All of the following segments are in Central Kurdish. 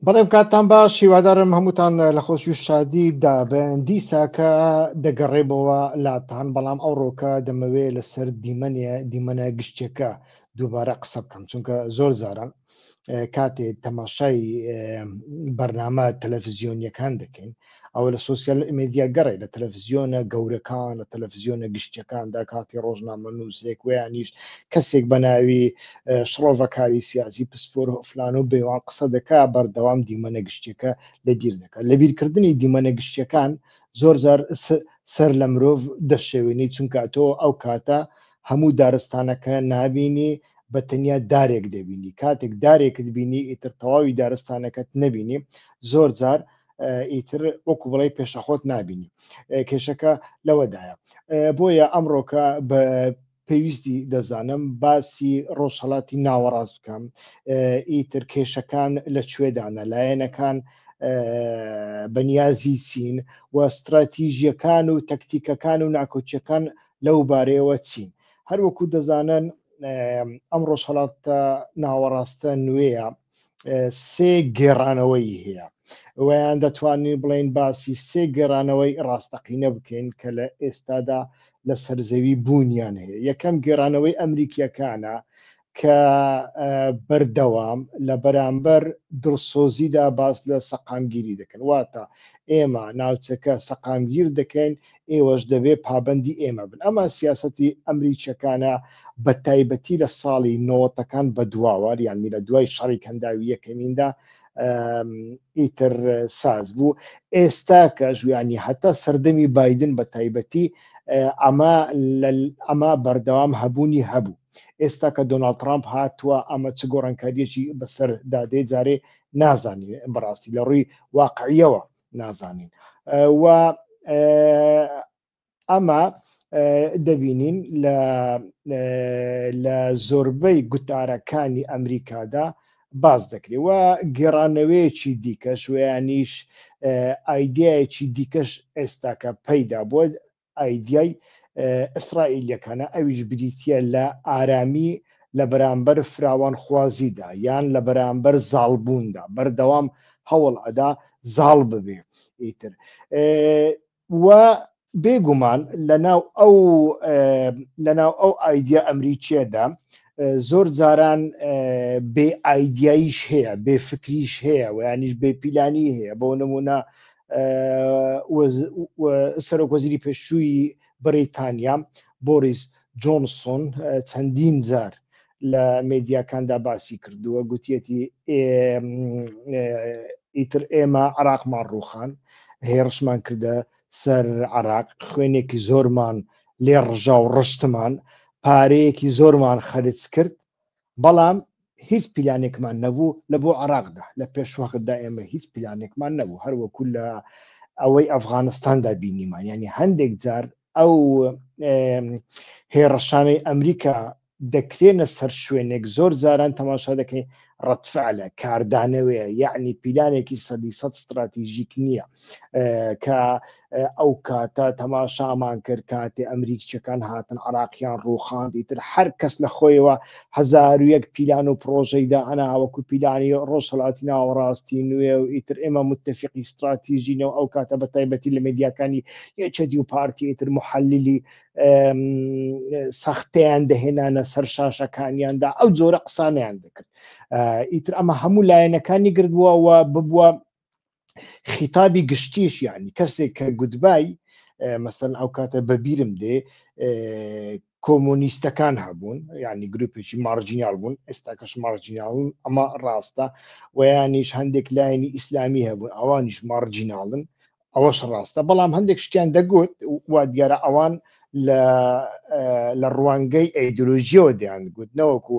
بەڵێم کاتتان باش هیوادارم هەمووتان لە خۆشی و شادی دابن دیساکە دەگەڕێبەوە لاتان بەڵام ئەوڕۆکە دەمەوێ لەسەر دیمەنە گشتێکە دووبارە قسە بکەم چونکە زۆر جاران کاتێ تەماشای بەرنامە تەلەڤیزیۆنیەکان دەکەین ئەوە لە سوسیال مێدیا گەڕێ لە تەلەڤیزیۆنە گەورەکان لە تەلەڤیزیۆنە گشتەکاندا کاتی ڕۆژنامە نووسێک ویانیش کەسێک بە ناوی شڕۆڤەکاری سیاسی پسپۆر فلان و بێوان قسە دەکا بەردەوام دیمەنە گشتەکە لەبیر دەکات لەبیرکردنی دیمەنە گشتەکان زۆر جار سەر لە مرۆڤ دەشێوێنی چونکە تۆ ئەو کاتە هەموو دارستانەکە نابینی بە تەنیا دارێک دەبینی کاتێک دارێکت بینی ئیتر تەواوی دارستانەکەت نەبینی زۆر جار ئیتر وەکو بڵێ پێشەخۆت نبینی کێشەکە لەوەدایە بۆیە ئەمڕۆکە بە پێویستی دەزانم باسی ڕۆژهەڵاتی ناوەڕاست بکەم ئیتر کێشەکان لەکوێدانە لایەنەکان بەنیازی چین و استراتیژیەکان و تەکتیکەکان و ناکۆچیەکان لەو بارەیەوە چین هەروەکو دەزانن ئەم ڕۆژهەڵاتە ناوەڕاستە نوێیە سێ گێڕانەوەی هەیە ویان دەتوانین بڵێن باسی سێ گێڕانەوەی ڕاستەقینە بکەین کە لە ئێستادا لە سەرزەوی بوونیان هەیە یەکەم گێڕانەوەی ئەمریکیەکانە کە بەردەوام لە بەرامبەر دڵسۆزیدا باس لە سەقامگیری دەکەن واتە ئێمە ناوچەکە سەقامگیر دەکەین ئێوەش دەبێ پابندی ئێمە بن ئەمە سیاسەتی ئەمریکیەکانە بە تایبەتی لە ساڵی نۆتەکان بە دواوە یعنی لە دوای شەڕی کەنداوی یەکەمیندا ئیتر ساز بوو ئێستا کە ژویانی هەتا سەردەمی بایدن بە تایبەتی ئەمە بەردەوام هەبوونی هەبوو ئێستا کە دۆناڵد ترامپ هاتووە ئەمە چ گۆڕانکاریەکی بەسەر دادێ جارێ نازانین بەڕاستی لە ڕووی واقعیەوە نازانین و ئەمە دەبینین لە زۆربەی گوتارەکانی ئەمریکادا باز دەکرێت و گێڕانەوەیەکی دیکەش ویانیش ئایدایەکی دیکەش ئێستاکە پەیدا بۆ ئایدای ئیسرائیلیەکانە ئەویش بریتە لە ئارامی لە بەرامبەر فراوانخوازیدا یان لە بەرامبەر زاڵبووندا بەردەوام هەوڵ ئەدا زاڵ ببێ ئیتر و بێگومان لەناو ئەو ئایدیا ئەمریکیەدا زۆر جاران بێ ئایدیاییش هەیە بێ فکریش هەیە و یانیش بێ پیلانی هەیە بۆ نمونە سەرۆکوەزیری پێشووی بەریتانیا بۆریس جۆنسۆن چەندین جار لە مێدیاکاندا باسی کردووە گوتیەتی ئیتر ئێمە عراقمان ڕووخان هێرشمان کردە سەر عراق خوێنێکی زۆرمان لێ ڕژا و ڕشتمان پارەیەکی زۆرمان خەرج کرد بەڵام هیچ پیلانێکمان نەبوو لە بۆ عراقدا لە پێشوەختدا ئێمە هیچ پیلانێکمان نەبوو هەروەکو لە ئەوەی ئەفغانستاندا بینیمان ینی هەندێک جار ئەو هێرشانەی ئەمریکا دەکرێنە سەر شوێنێک زۆر جاران تەماشا دەکەین ڕەتفعلە کاردانەوەیە یعنی پیلانێکی سەدی سەد استراتیژیک نییە کە ئەو کاتە تەماشامان کرد کاتێ ئەمریکیەکان هاتن عراقیان ڕووخاند ئیتر هەر کەس لە خۆیەوە 1001 پیلان و پرۆژەیدا هەناوەکو پیلانی ڕۆژهەڵاتی ناوەڕاستی نوێ و ئیتر ئێمە متتەفقی استراتیژینەوە ئەو کاتە بە تایبەتی لە مێدیاکانی یەکێتی و پارتی ئیتر محللی سەختیان دەهێنانە سەر شاشەکانیاندا ئەو جۆرە قسانیان دەکرد ئیتر ئەمە هەموو لایەنەکانی گردبووە و ببووە خیتابی گشتیش یعنی کەسێک کە گوتبای مەسەن ئەو کاتە بەبیرم دێ کۆمۆنیستەکان هەبوون ینی گروپێکی مارجینال بوون ئێستاکەش مارجیناڵن ئەمە ڕاستە و یانیش هەندێک لایەنی ئیسلامی هەبوون ئەوانیش مارجیناڵن ئەوەش ڕاستە بەڵام هەندێک شتیان دەگوت وا دیارە ئەوان لە ڕوانگەی ئەیدۆلۆژیەوە دەیان گوت نەوەکو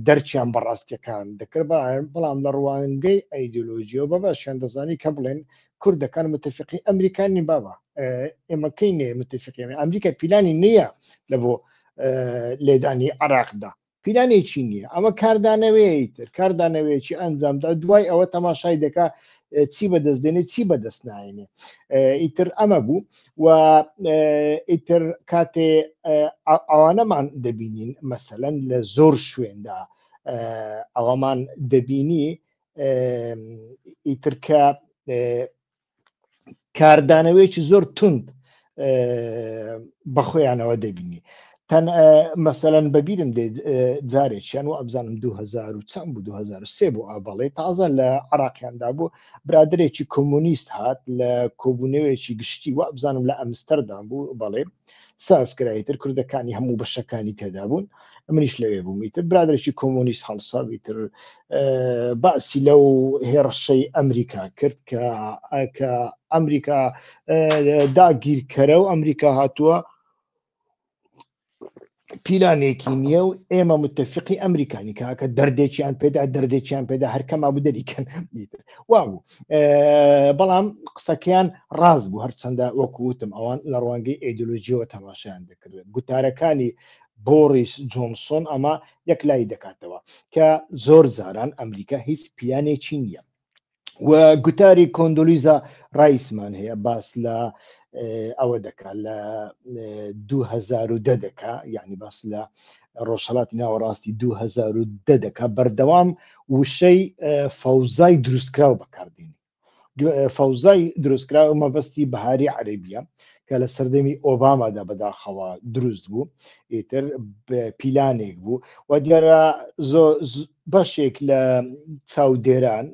دەرچیان بەڕاستیەکان دەکرد بەڵام لە ڕوانگەی ئەیدۆلۆژیەوە بەباشیان دەزانی کە بڵێن کوردەکان متتەفقی ئەمریکانی بابە ئێمەکەی نێ متتەفقی ئەمریکا پیلانی نییە لە بۆ لێدانی عراقدا پیلانێکی نییە ئەمە کاردانەوەی تر کاردانەوەیەکی ئەنجامدا دوای ئەوە تەماشای دەکا چی بەدەستدێنێ چی بەدەست ناێنێ ئیتر ئەمە بوو و ئیتر کاتێ ئەوانەمان دەبینین مەسەلەن لە زۆر شوێندا ئەوەمان دەبینی ئیتر کە کاردانەوەیەکی زۆر تند بەخۆیانەوە دەبینی تەن مەسەلەن بەبیرم دێ جارێکیان و ئەبزانم 2000 چەند بوو 2003 بۆ ئابڵێ تازە لە عراقیاندا بوو برادێکی کۆمونیست هات لە کۆبوونەوەیەکی گشتی و ئەبزانم لە ئەمستەردام بوو بەڵێ سازکرایتر کوردەکانی هەموو بەشەکانی تێدا بوون منیش لەوێ بوومیتر برادێکی کۆمونیست هەڵساویتر باسی لەو هێڕشەی ئەمریکا کرد کە ئەمریکا داگیرکەرە و ئەمریکا هاتووە پیلانێکی نییە و ئێمە متتەفقی ئەمریکانی کاکە دەردێکیان پێدا هەرکەما بوو دەریکەن وابوو بەڵام قسەکەیان ڕاز بوو هەرچەندە وەکووتم ئەوان لە ڕوانگەی ئیدۆلۆژیەوە تەماشایان دەکرێت گوتارەکانی بۆریس جۆنسۆن ئەمە یەک لای دەکاتەوە کە زۆر جاران ئەمریکا هیچ پیلانێکی نییە و گوتاری کۆندۆلیزا ڕایسمان هەیە باس لە ئەوە دەکا لە 2010 دەکا یعنی باس لە ڕۆژهەڵاتی ناوەڕاستی 2010 دەکا بەردەوام وشەی فەوزای دروستکراو بەکاردێنی فەوزای دروستکراو مەبەستی بەهاری عەرەبیە کە لە سەردەمی ئۆبامادا بەداخەوە دروست بوو ئیتر پیلانێک بوو و دیارە بەشێک لە چاودێران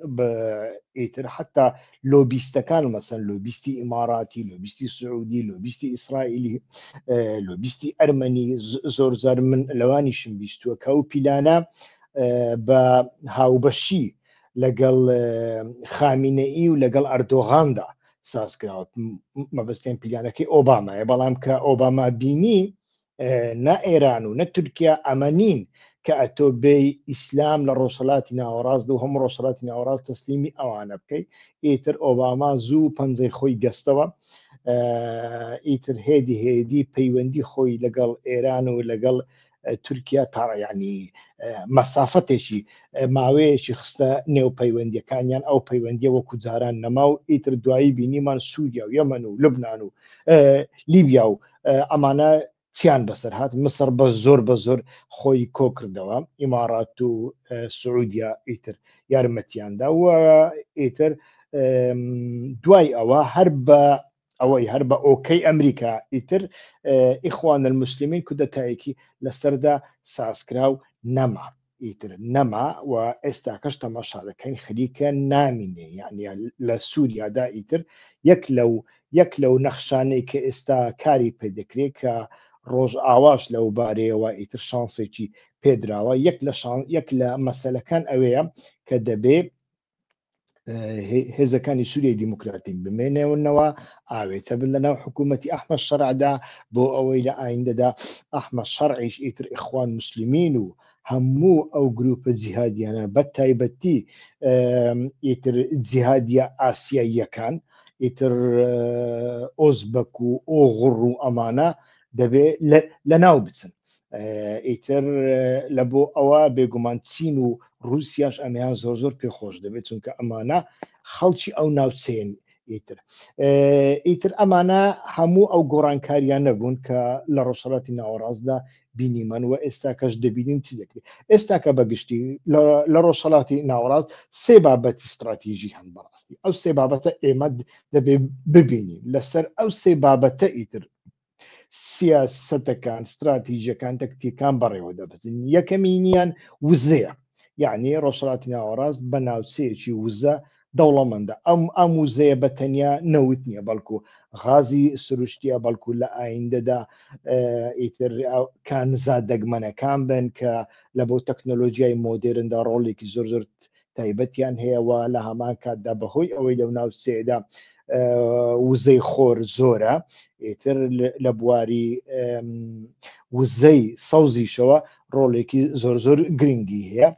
ئیتر حتا لۆبیستەکان مەسەن لۆبیستی ئیماراتی لۆبیستی سعودی لۆبیستی ئیسرائیلی لۆبیستی ئەرمەنی زۆر زار من لەوانیشم بیستووە کە ئەو پیلانە بە هاوبەشی لەگەڵ خامینەئی و لەگەڵ ئەردۆغاندا سازکراوە مەبەستیان پیلانەکەی ئۆبامایە بەڵام کە ئۆباما بینی نە ئێران و نە تورکیا ئەمەنین کە ئەتۆ بێ ئیسلام لە ڕۆژهەڵاتی ناوەڕاست و هەموو ڕۆژهەڵاتی ناوەڕاست تەسلیمی ئەوانە بکەیت ئیتر ئۆباما زوو پەنجەی خۆی گەستەوە ئیتر هێدی پەیوەندی خۆی لەگەڵ ئێران و لەگەڵ تورکیا تاڕیانی مەسافەتێکی ماوەیەکی خستە نێو پەیوەندیەکانیان ئەو پەیوەندیە وەکو جاران نەما و ئیتر دوایی بینیمان سووریا و یەمەن و لوبناان و لیبیا و ئەمانە چیان بەسەر هات مسر بە زۆر خۆی کۆکردەوە ئیمارات و سعودیا ئیتر یارمەتیاندا و ئیتر دوای ئەوە هەر بە ئۆکەی ئەمریکا ئیتر ئیخوان المسلمین کودەتایەکی لەسەردا سازکراو نەما ئیتر نەما و ئێستا کەش تەماشا دەکەین خەریکە نامینێ یعنی لە سووریادا ئیتر یەک لەو نەخشانەی کە ئێستا کاری پێدەکرێت کە ڕۆژ ئاواش لەو بارەیەوە ئیتر شانسێکی پێدراوە یەک لە مەسەلەکان ئەوەیە کە دەبێ هێزەکانی سووریای دیموکراتیک بمێنێونەوە ئاوێتە بن لەناو حکوومەتی ئەحمەد شەرعدا بۆ ئەوەی لە ئایندەدا ئەحمەد شەرعیش ئیتر ئیخوان مسلمین و هەموو ئەو گروپە جیهادیانە بە تایبەتی ئیتر جیهادیە ئاسیاییەکان ئیتر ئۆزبەک و ئۆغڕ و ئەمانە دەبێ لەناو بچن ئیتر لە بۆ ئەوە بێگومان چین و رووسیاش ئەمیان زۆر پێخۆش دەبێت چونکە ئەمانە خەڵکی ئەو ناوچەیەن ئیتر ئەمانە هەموو ئەو گۆڕانکاریان نەبوون کە لە ڕۆژهەڵاتی ناوەڕاستدا بینیمان و ئێستا کەش دەبینین چی دەکرێت ئێستا کە بەگشتی لە ڕۆژهەڵاتی ناوەڕاست سێ بابەتی استراتیژی هەن بەڕاستی ئەو سێ بابەتە ئێمە دەبێ ببینین لەسەر ئەو سێ بابەتە ئیتر سیاسەتەکان استراتیژیەکان تەکتیکان بەڕێوە دەبن یەکەمینیان وزەیە یعنی ڕۆژهەڵاتی ناوەڕاست بە ناوچەیەکی وزە دەوڵەمەندە ئەم وزەیە بە تەنیا نەوت نییە بەڵکو غازی سروشتیە بەڵکو لە ئایندەدا ئیتر کانزا دەگمەنەکان بن کە لە بۆ تەکنۆلۆژیای مۆدێرندا ڕۆڵێکی زۆر تایبەتیان هەیەەوە لە هەمان کاتدا بەهۆی ئەوەی لەو ناوچەیەدا وزەی خۆر زۆرە ئیتر لە بواری وزەی سەوزیشەوە ڕۆڵێکی زۆر گرنگی هەیە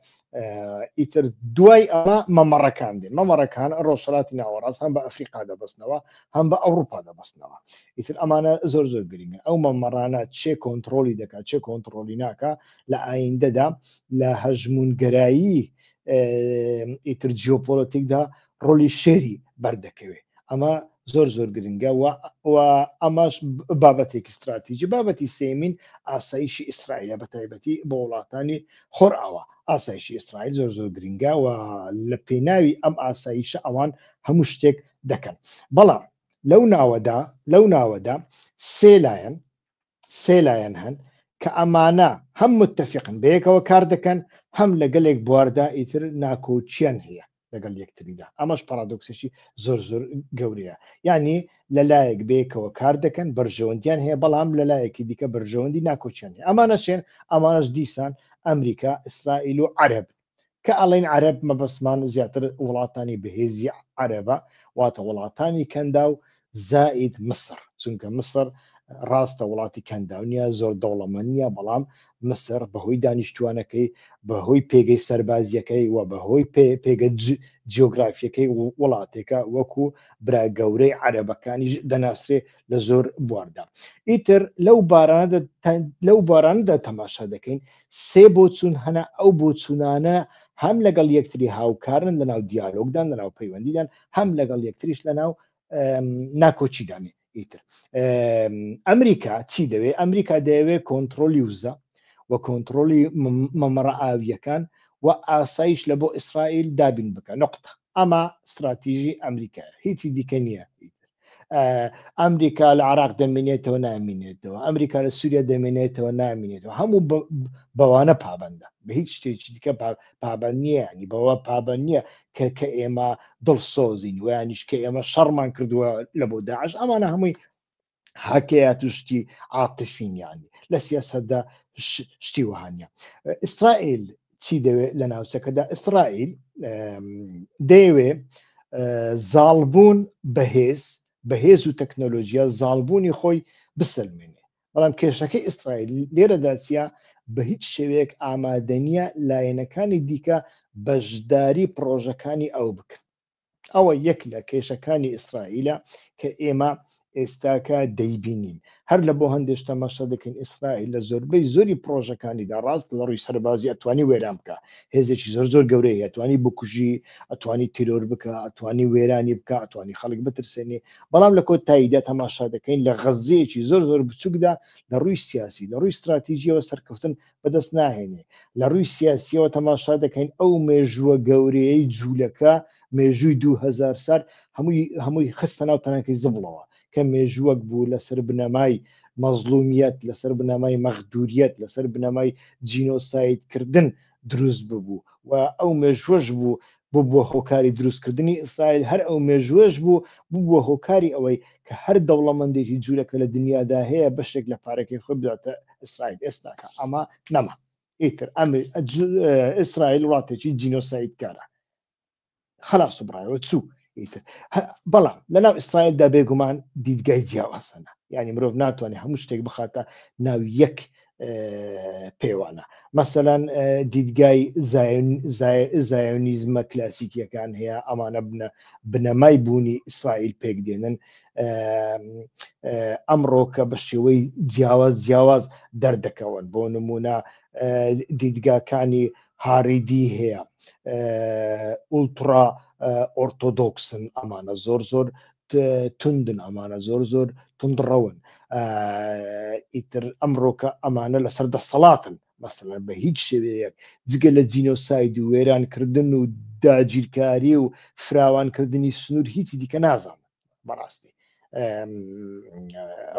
ئیتر دوای ئەمە مەمەڕەکان دێن مەمەڕەکان ڕۆژهەڵاتی ناوەڕاست هەم بە ئەفریقا دەبەستنەوە هەم بە ئەوروپا دەبەستنەوە ئیتر ئەمانە زۆر گرنگە ئەو مەمەڕانە چێ کۆنتترۆلی دەکات چێ کۆنتترۆلی ناکە لە ئایندەدا لە هەژمونگەرایی ئیتر جیۆپۆلۆتیکدا ڕۆلی شێری بەردەکەوێت ئەمە زۆر گرنگە و ئەماش بابەتێکی استراتیژی. بابەتی سێمین ئاسایشی ئیسرائیلە بە تایبەتی بە وڵاتانی خۆرئاوە. ئاسایشی ئیسرائیل زۆر گرنگە و لە پێناوی ئەم ئاسایشە ئەوان هەموو شتێک دەکەن. بەڵام لەو ناوەدا سێ لایەن هەن کە ئەمانە هەم متتەفقن بەیەکەوە کار دەکەن، هەم لەگەلێک بواردا ئیتر ناکۆچیان هەیە لەگەڵ یەکتریدا. ئەمەش پارادۆکسێکی زۆر گەورەیە. یعنی لەلایەک بەیەکەوە کار دەکەن، بەرژەوەندیان هەیە، بەڵام لەلایەکی دیکە بەرژەوەندی ناکۆچیان هەیە. ئەمانەش دیسان ئەمریکا، ئیسرائیل و عەرەب کە ئەڵێن عەرەب مەبەستمان زیاتر وڵاتانی بەهێزی عەرەبە، واتە وڵاتانی کەندا و زائید مسر، چونکە مسر ڕاستە وڵاتی کەنداونیە، زۆر دەوڵەمەندە، بەڵام مسر بەهۆی دانیشتوانەکەی، بەهۆی پێگەی سەربازیەکەی و بەهۆی پێگە جیۆگرافیەکەی وڵاتێکە وەکو برا گەورەی عەرەبەکانی دەناسرێ لە زۆر بواردا. ئیتر لەو بارانەدا تەماشا دەکەین سێ بۆچوون هەنا. ئەو بۆچوونانە هەم لەگەڵ یەکتری هاوکارن لەناو دیالۆگدان، لەناو پەیوەندیدان، هەم لەگەڵ یەکتریش لەناو ناکۆچیدانێ. ئیتر ئەمریکا چی دەوێت؟ ئەمریکا دەیەوێت کۆنتترۆلی وزە و کۆنتترۆلی مەمەڕە ئاویەکان و ئاسایش لە بۆ ئیسرائیل دابین بکە. نقطە. ئەمە استراتیژی ئەمریکا، هیچی دیکە نییە. ئەمریکا لە عراق دەمێنێتەوە نامێنێتەوە، ئەمریکا لە سووریا دەمێنێتەوە نامێنێتەوە، هەموو بەوانە پابندە، بە هیچ شتێکی دیکە پابند نییە. ینی بەوە پابند نییە کە ئێمە دڵسۆزین و یانیش کە ئێمە شەڕمان کردووە لە بۆ داعش. ئەمانە هەمووی حکایەت و شتی عاتفینیانی لە سیاسەتدا شتی وهانە. ئیسرائیل چی دەوێت لە ناوچەکەدا؟ ئیسرائیل دەیەوێت زاڵبوون بەهێز و تەکنۆلۆژیا زاڵبوونی خۆی بسلمێنێ. بەڵام کێشەکەی ئیسرائیل لێرەدا چیە؟ بە هیچ شێوەیەک ئامادەنیە لایەنەکانی دیکە بەشداری پرۆژەکانی ئەو بکەن. ئەوە یەک لە کێشەکانی ئیسرائیلە کە ئێمە ئێستاکە دەیبینین. هەر لە بۆ هەندێک تەماشا دەکەین ئیسرائیل لە زۆربەی زۆری پرۆژەکانیدا ڕاست لە ڕووی سەربازی ئەتوانی وێران بکە، هێزێکی زۆر گەورەی ئەتوانی بکوژی، ئەتوانی تیرۆر بکە، ئەتوانی وێرانی بکە، ئەتوانی خەڵک بترسێنێ. بەڵام لە کۆتاییدا تەماشا دەکەین لە غەزەیەکی زۆر بچووکدا لە ڕووی سیاسی، لە ڕووی استراتیژیەوە سەرکەوتن بەدەست ناهێنێ. لە ڕووی سیاسیەوە تەماشا دەکەین ئەو مێژووە گەورەیەی جوولەکە، مێژووی 2000 سال هەمووی خستە ناو تەنەکەی زبڵەوە، کە مێژووەک بوو لەسەر بنەمای مەزلومیەت، لەسەر بنەمای مەغدوریەت، لەسەر بنەمای جینۆسایدکردن دروست ببوو و ئەو مێژوەش بووە هۆکاری دروستکردنی ئیسرائیل. هەر ئەو مێژوەش بووە هۆکاری ئەوەی کە هەر دەوڵەمەندێکی جوولەکە لە دنیادا هەیە بەشێک لە پارەکەی خۆی بداتە ئیسرائیل. ئێستاکە ئەمە نەما. ئیتر ئیسرائیل وڵاتێکی جینۆسایدکارە. خلاص بڕایەوە چوو. بەڵام لەناو ئیسرائیلدا بێگومان دیدگای جیاوازەنە. یعنی مرۆڤ ناتوانێت هەموو شتێک بخاتە ناو یەک پێوانە. مەسەلەن دیدگای زایۆنیزمە کلاسیکیەکان هەیە، ئەمانە بنەمای بوونی ئیسرائیل پێک دێنن. ئەمڕۆکە بە شێوەی جیاواز دەردەکەون. بۆ نمونە دیدگاکانی هاریدی هەیە، ئولترا ئۆرتۆدۆکسن، ئەمانە زۆر توندن، ئەمانە زۆر توندڕەون. ئیتر ئەمڕۆکە ئەمانە لەسەر دەسەڵاتن، مەسەلەن بە هیچ شێوەیەک جگە لە جینۆساید و وێرانکردن و داگیرکاری و فراوانکردنی سنوور هیچی دیکە نازانن. بەڕاستی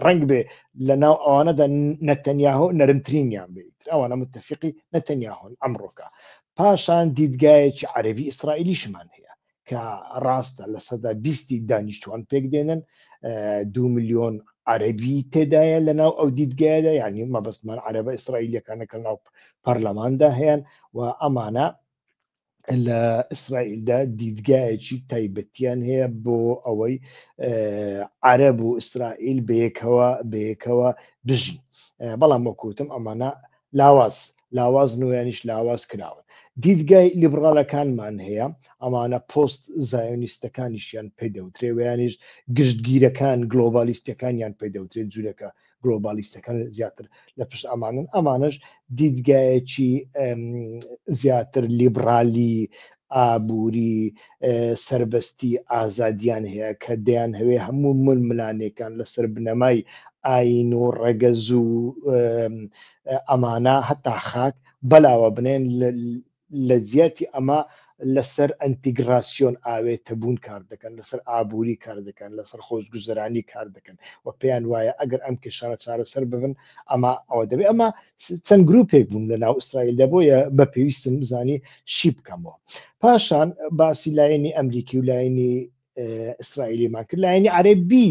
ڕەنگ بێ لە ناو ئەوانەدا نەتەنیاهۆ نەرمترینیان بێت، ئەوانە متتەفقی نەتەنیاهۆن ئەمڕۆکە. پاشان دیدگایەکی عەرەبی ئیسرائیلیشمان هەیە کە ڕاستە لە سەدا 20 دانیشتوان پێک دێنن، 2 ملیۆن عەرەبی تێدایە لەناو ئەو دیدگایەدا، یعنی مەبەستمان عەرەبە ئیسرائیلیەکانەکە ناو پەرلەماندا هەیەن و ئەمانە لە ئیسرائیلدا دیدگایەکی تایبەتیان هەیە بۆ ئەوەی عەرەب و ئیسرائیل بەیەکەوە بژین. بەڵام وەکوتم ئەمانە لاواز نوێنیش لاواز کراون. دیدگای لیبراڵەکانمان هەیە، ئەمانە پۆست زایۆنیستەکانیشیان پێدەوترێ و یانیش گشتگیرەکان گلۆبالیستەکانیان پێدەوترێت، جوولەکە گلۆبالیستەکان زیاتر لە پشت ئەمانن. ئەمانش دیدگایەکی زیاتر لیبرالی ئابووری سربەستی ئازادیان هەیە کە دەیان هەوێ هەموو ململانێکان لەسەر بنەمای ئاین و ڕێگەز و ئەمانە هەتا خاک بەلاوە بنێن لە جیاتی ئەمە لەسەر ئەنتیگراسیۆن ئاوێتەبوون کار دەکەن، لەسەر ئابووری کار دەکەن، لەسەر خۆشگوزەرانی کار دەکەن و پێیان وایە ئەگەر ئەم کێشانە چارەسەر ببن ئەمە ئەوە دەبێت. ئەمە چەند گروپێک بوون لە ناو ئیسرائیلدا، بۆیە بە پێویستم بزانی شی بکەمەوە. پاشان باسی لایەنی ئەمریکی و لایەنی ئیسرائیلیمان کرد. لایەنی عەرەبی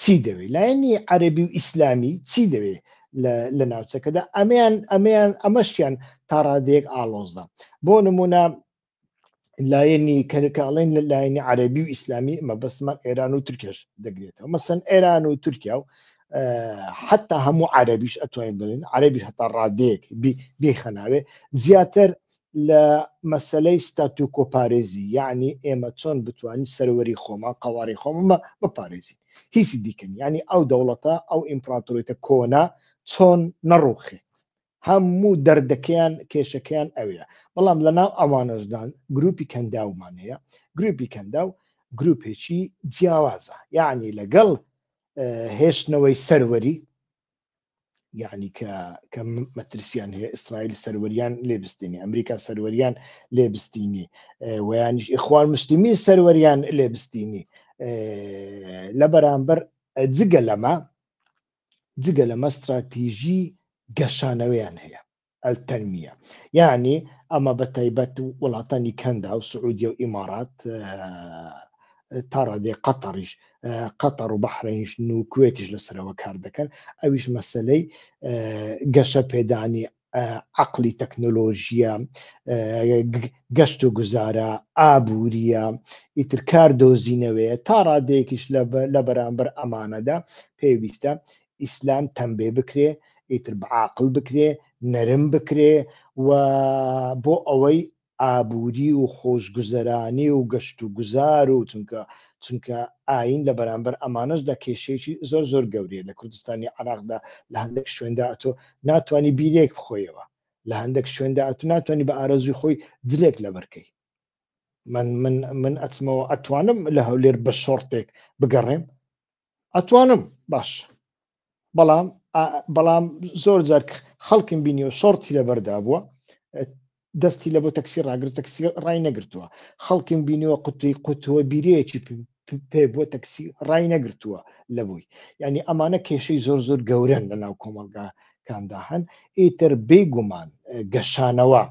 چی دەوێت؟ لایەنی عەرەبی و ئیسلامی چی دەوێت لە ناوچەکەدا؟ ئەمەشیان تا ڕادەیەک ئاڵۆزە. بۆ نمونە لایەنی کەنکاڵین لە لایەنی عەرەبی و ئیسلامی مەبەستمان ئێران و تورکیاش دەگرێتەوە. مەسەن ئێران و تورکیا و حتا هەموو عەرەبیش ئەتوانین بڵێن، عەرەبیش هەتا ڕادەیەک بێخەناوێ زیاتر لە مەسەلەی ستاتوکۆپارێزی، یعنی ئێمە چۆن بتوانین سەروەری خۆمان قەواری خۆمە بپارێزین، هیچی دیکەن، یعنی ئەو دەوڵەتە ئەو ئیمپراتۆریەتە کۆنا چۆن نەڕوخێ، هەموو دەردەکەیان کێشەکەیان ئەوەیە. بەڵام لەناو ئەوانەشدان گروپی کەنداومان هەیە. گروپی کەنداو گروپێکی جیاوازە، یعنی لەگەڵ هێشتنەوەی سەروەری، یعنی کە مەترسیان هەیە ئیسرائیل سەروەریان لێبستینی، ئەمریکا سەروەریان لێبستینی، ویانیش ئیخوان موسلیمین سەروەریان لێبستینی. لە بەرامبەر جگە لەمە استراتیژی گەشانەوەیان هەیە، ئەلتەنمیە، یعنی ئەمە بە تایبەت وڵاتانی کەندا و سعودیە و ئیمارات تا ڕادێ قەتەریش، قەتەر و بەحرەینش و کوێتیش لەسەرەوە کار دەکەن. ئەویش مەسەلەی گەشە پێدانی عقلی تەکنۆلۆژیە، گەشت و گوزارە، ئابووریە، ئیتر کار دۆزینەوەیە. تا ڕادەیەکیش لە بەرامبەر ئەمانەدا پێویستە ئیسلام تەنبێ بکرێ، ئیتر بەعاقل بکرێ، نەرم بکرێ و بۆ ئەوەی ئابووری و خۆشگوزەرانی و گەشت و گوزار و چونکە ئاین لە بەرامبەر ئەمانەشدا کێشەیەکی زۆر زۆر گەورەیە. لە کوردستانی عێراقدا لە هەندێک شوێندا ئەتۆ ناتوانانی بیرێک بخۆیەوە، لە هەندێک شوێندا ئەتو ناتوانانی بە ئارەزوی خۆی جلێک لەبەرکەی. من ئەچمەوە ئەتوانم لە هەولێر بە شۆرتێک بگەڕێم، ئەتوانم، باش، بەڵام زۆر جار خەڵکم بینیەوە شۆرتی لەبەردا بووە، دەستی لە بۆ تەکسی ڕاگرت، تەکسی ڕای نەگرتووە. خەڵکم بینیەوە قوتووە بیرەیەکی پێ بووە، تەکسی ڕای نەگرتووە لە بووی. یعنی ئەمانە کێشەی زۆر زۆر گەورەن لە ناو کۆمەلگاکاندا هەن. ئیتر بێگومان گەشانەوە،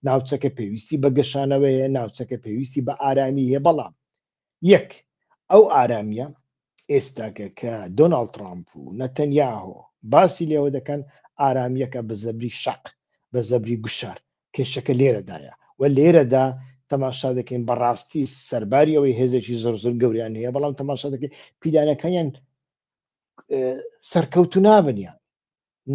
ناوچەکە پێویستی بە گەشانەوەیە، ناوچەکە پێویستی بە ئارامی هەیە. بەڵام یەک ئەو ئارامیە ئێستاکە کە دۆناڵد ترامپ و نەتەنیاهۆ باسی لێوە دەکەن، ئارامیەکە بە زەبری شەق، بە زەبری گوشار. کێشەکە لێرەدایە و لێرەدا تەماشا دەکەین بەڕاستی سەرباری ئەوەی هێزێکی زۆر زۆر گەوریان هەیە، بەڵام تەماشا دەکەین پیلانەکەیان سەرکەوتو نابنیان،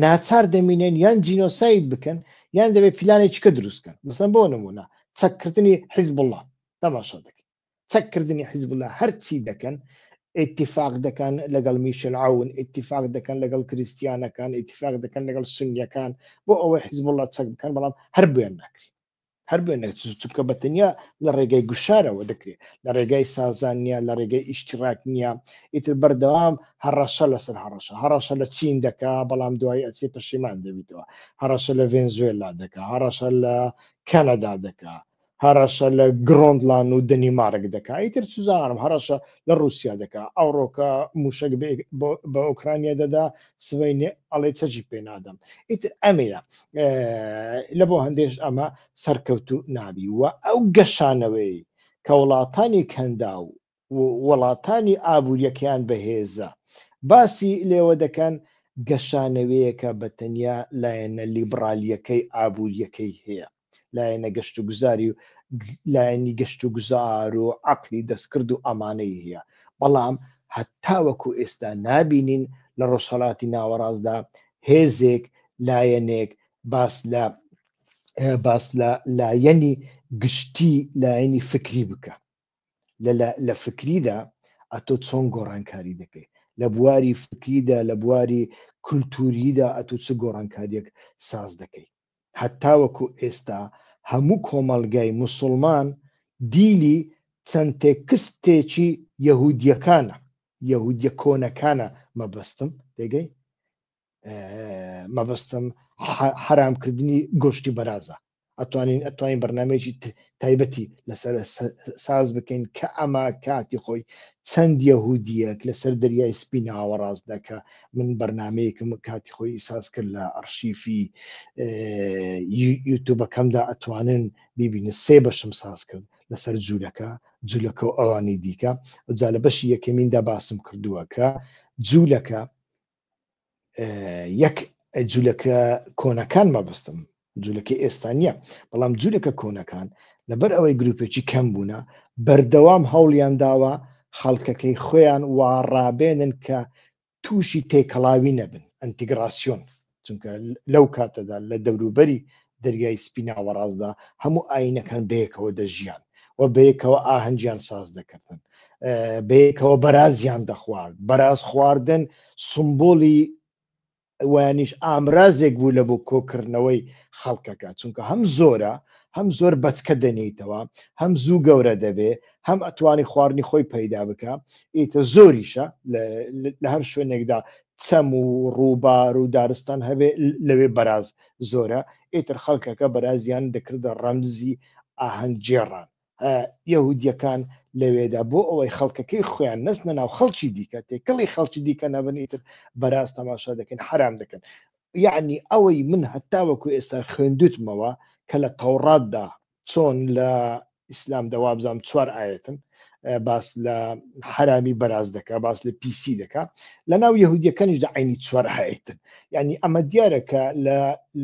ناچار دەمینێن یان جینۆساید بکەن یان دەبێت پیلانێکیکە دروستکەن. مەسەن بۆ نمونە چەککردنی حیزب الله تەماشا دەکەین، چەککردنی حیزب الله هەرچی دەکەن، اتفاق دەکەن لەگەڵ میشل عون، اتفاق دەکەن لەگەڵ کریسیانەکان، اتفاق دەکەن لەگەڵ سنیەکان بۆ ئەوەی حیزب الله چەک بکەن، بەڵام هەر بوێن ناکرێت، هەر بوێن چونکە بەتەنیا لە ڕێگەی گوشارەوە دەکرێت، لە ڕێگەی سازان نیە، لە ڕێگەی ئیشتراک نییە. ئیتر بەردەوام هەڕەشە لەسەر هەڕەشە لە چین دەکا، بەڵام دوای ئەچێ پەشیمان دەبیتەوە، هەڕەشە لە ڤێنزوێلا دەکا، هەڕەشە لە کەنەدا دەکا، هەڕەشە لە گرۆندلاند و دەنیمارک دەکا، ئیتر چزانم هەڕەشە لە رووسیا دەکا. ئەوڕۆکە موشک بە ئۆکرانیا دەدا، سبەینێ ئەڵێ چەکی پێ نادەم. ئیتر ئەمەیە لە بۆ هەندێش ئەمە سەرکەوتو نابی. و ئەو گەشانەوەی کە وڵاتانی کەندا و وڵاتانی ئابوووریەکەیان بەهێزە باسی لێوە دەکەن، گەشانەوەیەکە بەتەنیا لایەنە لیبرالیەکەی ئابوووریەکەی هەیە، لایەنە گەشت و گوزاری و لایەنی گەشت و گوزار و عەقلی دەستکرد و ئەمانەی هەیە. بەڵام هەتاوەکو ئێستا نابینین لە ڕۆژهەڵاتی ناوەڕاستدا هێزێک، لایەنێک باس لە لایەنی گشتی، لایەنی فکری بکە. لە فکریدا ئەتۆ چۆن گۆڕانکاری دەکەی، لە بواری فکریدا، لە بواری کولتوریدا ئەتۆ چ گۆڕانکاریەک ساز دەکەی. هەتاوەکو ئێستا هەموو کۆمەڵگای موسڵمان دیلی چەند تێکستێکی یەهودیەکانە یەهودیە کۆنەکانە مەبەستم تێگەی مەبەستم حرامکردنی گۆشتی بەرازە ئەتوانین بەرنامەیەکی تایبەتی لەسەر ساز بکەین کە ئەمە کاتی خۆی چەند یەهودیەک لەسەر دەریای سپی ناوەڕاست دەکە من بەرنمەیەکم کاتی خۆی ساز کرد لە ئەرشیفی یوتوبەکەمدا ئەتوانن بیبینن 3 بەشم ساز کرد لەسەر جوولەکە و ئەوانی دیکە جا لە بەشی یەکەمیندا باسم کردووە کە جوولەکە یەک جوولەکە کۆنەکان مەبەستم جوولەکە ئێستانیە بەڵام جوولەکە کۆنەکان لەبەر ئەوەی گروپێکی کەم بوونە بەردەوام هەوڵیان داوە خەڵکەکەی خۆیان واڕابێنن کە تووشی تێکەڵاوی نەبن ئەنتیگراسیۆن چونکە لەو کاتەدا لە دەوروبەری دەریای سپی ناوەڕاستدا هەموو ئاینەکان بەیەکەوە دەژیان و بەیەکەوە ئاهەنگیان ساز دەکردن بەیەکەوە بەرازیان دەخوارد بەراز خواردن سمبۆلی وانیش ئامرازێک بوو لە بۆ کۆکردنەوەی خەڵکەکە چونکە هەم زۆر بەچکە دەنیتەوە هەم زوو گەورە دەبێ هەم ئەتوانی خواردنی خۆی پەیدا بکە ئیتر زۆریشە لە هەر شوێنێکدا چەم و ڕووبار و دارستان هەبێ لەوێ بەراز زۆرە ئیتر خەڵکەکە بەرازیان دەکردە ڕەمزی ئاهەنگجێڕان یەهودیەکان لەوێدا بۆ ئەوەی خەڵکەکەی خۆیان نەستنە ناو خەڵکی دیکە تێکەڵی خەڵکی دیکە نەبن ئیتر بەراز تەماشا دەکەن حرام دەکەن یعنی ئەوەی من هەتاوەکو ئێستا خوێندوتمەوە کە لە تەوراتدا چۆن لە ئیسلام دەوابزام 4 ئاەتن باس لە حرامی بەراز دەکە باس لە پیسی دەکا لە ناو یەهودیەکانیشدا عینی 4 ئاەتن یعنی ئەمە دیارەکە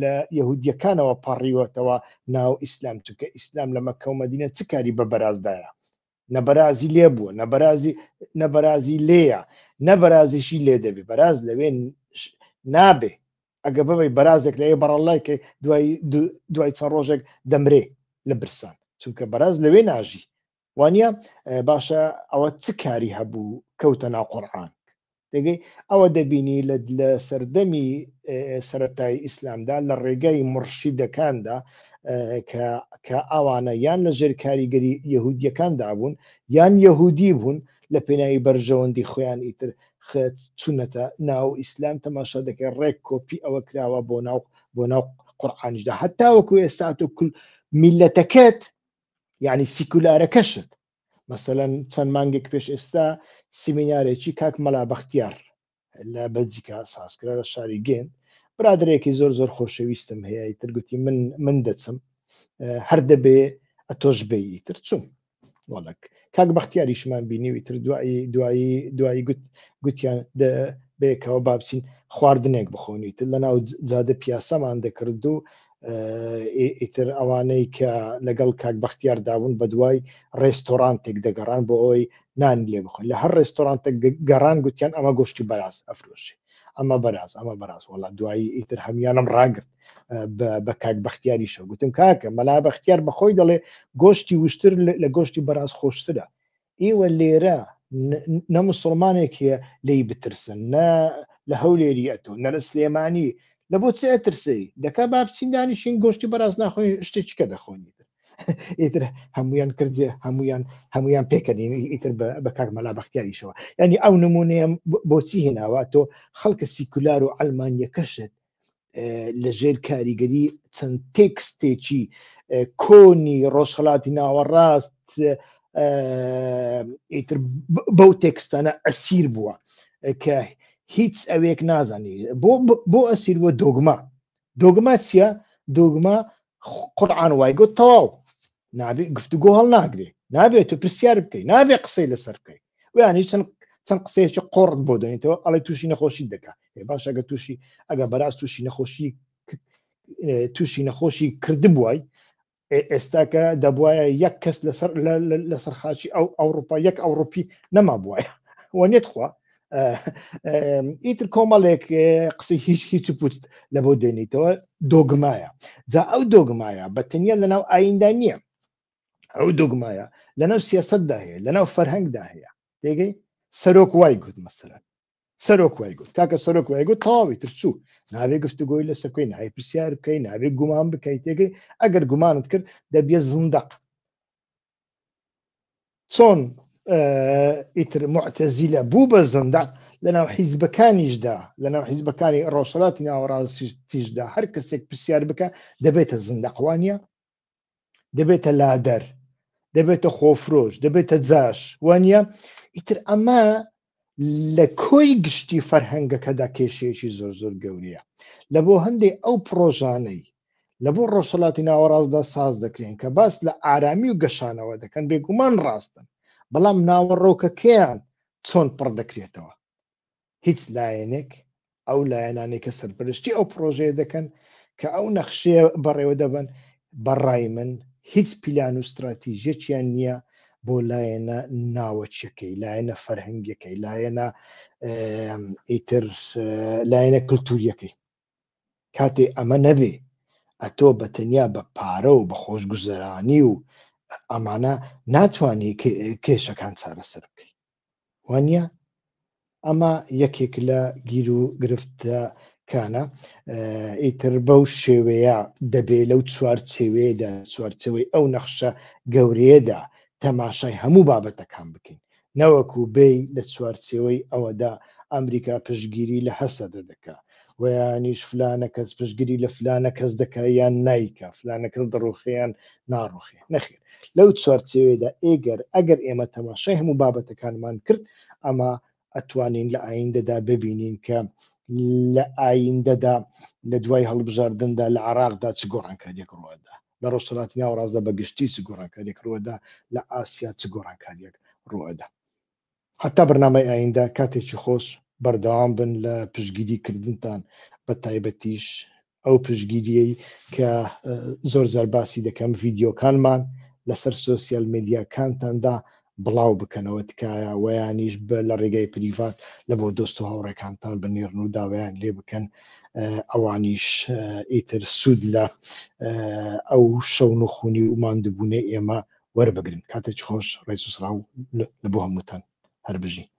لە یەهودیەکانەوە پەڕیوەتەوە ناو ئیسلام چونکە ئیسلام لە مەککە و مەدینە چ کاری بە بەرازدایە نەبەرازی لێ بووە نەبەرازی لێیە نەبەرازیشی لێ دەبێ بەراز لەوێ نابێ ئەگە ببی بەرازێک لە بەڕەڵایکە دوای چەند ڕۆژێک دەمرێ لە برسان چونکە بەراز لەوێ ناژی وانە باشە ئەوە چ کاری هەبوو کەوتە ناو قورئان دەگەی ئەوە دەبینی لە سەردەمی سەرەتای ئیسلامدا لە ڕێگای مرشیدەکاندا کە ئەوانە یان لە ژێر کاریگەری یەهودیەکاندا بوون یان یەهودی بوون لە پێناوی بەرژەوەندی خۆیان ئیتر چونەتە ناو ئیسلام تەماشا دەکەی ڕێک کۆپی ئەوە کراوە بۆ ناو قورئانیشدا هەتا وەکو ئێستا کول میلەتەکەت یعنی سیکولارەکەشت مەسەلەن چەند مانگێک پێش ئێستا سیمینارێکی کاک مەلا بەختیار لە بەلجیکا سازکرا لە شاری گێن برادرێکی زۆر خۆشەویستم هەیە ئیتر گوتی من دەچم هەر دەبێ ئەتۆش بێ ئیتر چوم وەڵک کاک بەختیاریشمان بینی ئیتر دوایی گوتیان بەیەکەوە بابچین خواردنێک بخۆنیت لە ناو جادە پیاسەمان دەکرد و ئیتر ئەوانەی کە لەگەڵ کاک بەختیار دابوون بە دوای ڕێستۆرانتێک دەگەڕان بۆ ئەوەی نانی لێ بخۆن لە هەر ڕێستۆرانتێک گەڕان گوتیان ئەمە گۆشتی بەراز ئەفرۆشی ئەمە بەراز وڵا دوایی ئیتر هەمیانم ڕاگرت بە کاک بەختیاریشە گوتم کاکە مەلا بەختیار بەخۆی دەڵێ گۆشتی وشتر لە گۆشتی بەراز خۆشترە ئێوە لێرە نە مسڵمانێک هەیە لی بترسن نە لە هەولێری ئەتۆ نە لە سلێمانی لە بۆ چ ئەترسی دەکا با بچین دانیشین گۆشتی بەراز ناخۆی شتێکیکە دەخۆنی ئیتر هەمویان کردێ هەمویان پێکەنین ئیتر بە کاک مەلا بەختیاریشەوە ینی ئەو نمونەیە بۆچی هێناوە تۆ خەڵکە سیکولار و ئەلمانیەکەشت لە ژێر کاریگەری چەند تێکستێکی کۆنی ڕۆژهەڵاتی ناوەڕاست ئیتر بەو تێکستانە ئەسیر بووە کە هیچ ئەوێک نازانی بۆ ئەسیر بووە دۆگما چییە؟ دۆگما قورئان وای گوت تەواو نابێ گفتوگۆ هەڵ ناگرێ نابێت تو پرسیار بکەی نابێ قسەی لەسەر بکەی ویانی چەند قسەیەکی قۆڕت بۆ دەێتەوە ئەڵێ تووشی نەخۆشی دەکات باش ئەگە بەراز تووشی نەخۆشی کردبووای ئێستاکە دەبواە یەک کەس لەسەر خاچی ئەوروپا یەک ئەوروپی نەما بواە وەنێت خوا ئیتر کۆمەڵێک قسەی هیچ پوت لە بۆ دێنیتەوە دۆگمایە جا ئەو دۆگمایە بە تەنیا لەناو ئایندا نییە ئەو دۆگمایە لەناو سیاسەتدا هەیە لەناو فەرهەنگدا هەیە تێگەی سەرۆک وای گوت مەسەلەن سەرۆک وای گوت کاکە سەرۆک وای گوت تەواوی ترچوو ناوێ گفتوگۆی لە سەرکۆی ناوی پرسیار بکەی ناوێ گومان بکەیت تێگەی ئەگەر گومانت کرد دەبێ زندق چۆن ئیتر معتەزیلە بوو بە زندق لەناو حیزبەکانیشدا لەناو حیزبەکانی ڕۆژهەڵاتی ناوەڕاستیشدا هەر کەسێک پرسیار بکە دەبێتە زندق وانە دەبێتە لادەر دەبێتە خۆفرۆش دەبێتە جاش وانە ئیتر ئەمە لە کۆی گشتی فەرهەنگەکەدا کێشەیەکی زۆر زۆر گەورەیە لە بۆ هەندێک ئەو پرۆژانەی لە بۆ ڕۆژهەڵاتی ناوەڕاستدا ساز دەکرێن کە باس لە ئارامی و گەشانەوە دەکەن بێگومان ڕاستن بەڵام ناوەڕۆکەکەیان چۆن پڕ دەکرێتەوە هیچ لایەنێک ئەو لایەنانێک کە سەرپەرشتی ئەو پرۆژەیە دەکەن کە ئەو نەخشەیە بەڕێوە دەبن بەڕای من هیچ پیلان و استراتیژیەکیان نییە بۆ لایەنە ناوەچیەکەی لایەنە فەرهەنگەکەی لایەنە ئیتر لایەنە کللتوریەکەی کاتێ ئەمە نەبێ ئەتۆ بەتەنیا بە پارە و بە خۆشگوزەرانی و ئەمانە ناتوانانی کێشەکان چارەسەر بکەیت وانە ئەمە یەکێک لە گیر و گرفتەکانە ئیتر بەو شێوەیە دەبێت لەو چوارچێوەیەدا چوارچەوەی ئەو نەخشە گەورەیەدا تەماشای هەموو بابەتەکان بکەین نەوەکو بێ لە چوارچێوەی ئەوەدا ئەمریکا پشتگیری لە هەسەدە دەکا ویانیش فلانە کەس پشتگیری لە فلانە کەس دەکە یان نیکە فلانە کەس دڕۆخیان ناڕۆخێ نەخێر لەو چوارچێوەیەدا ئەگەر ئێمە تەماشای هەموو بابەتەکانمان کرد ئەمە ئەتوانین لە ئایندەدا ببینین کە لە ئایندەدا لە دوای هەڵبژاردندا لە عێراقدا چ گۆڕانکاریەک ڕوەدا لە ڕۆژهەڵاتی ناوەڕاستدا بەگشتی چ گۆڕانکاریەک ڕوەدا لە ئاسیا چ گۆڕانکاریەک ڕوەدا حتا بەرنامەی ئایندە کاتێکی خۆش بەردەوام بن لە پشتگیریکردنتان بە تایبەتیش ئەو پشتگیریەی کە زۆر جار باسی دەکەم ڤیددیۆکانمان لەسەر سۆسیال میدیاکانتاندا بڵاو بکەنەوە تکایە ویانیش لە ڕێگای پریڤات لە بۆ دۆست و هاوڕێکانتان بنێرن و داوایان لێ بکەن ئەوانیش ئیتر سوود لە ئەو شەو نخوونی و ماندووبوونەی ئێمە وەربگرن کاتێک خۆش ڕێز و سڵاو لە بۆ هەمووتان هەر بژین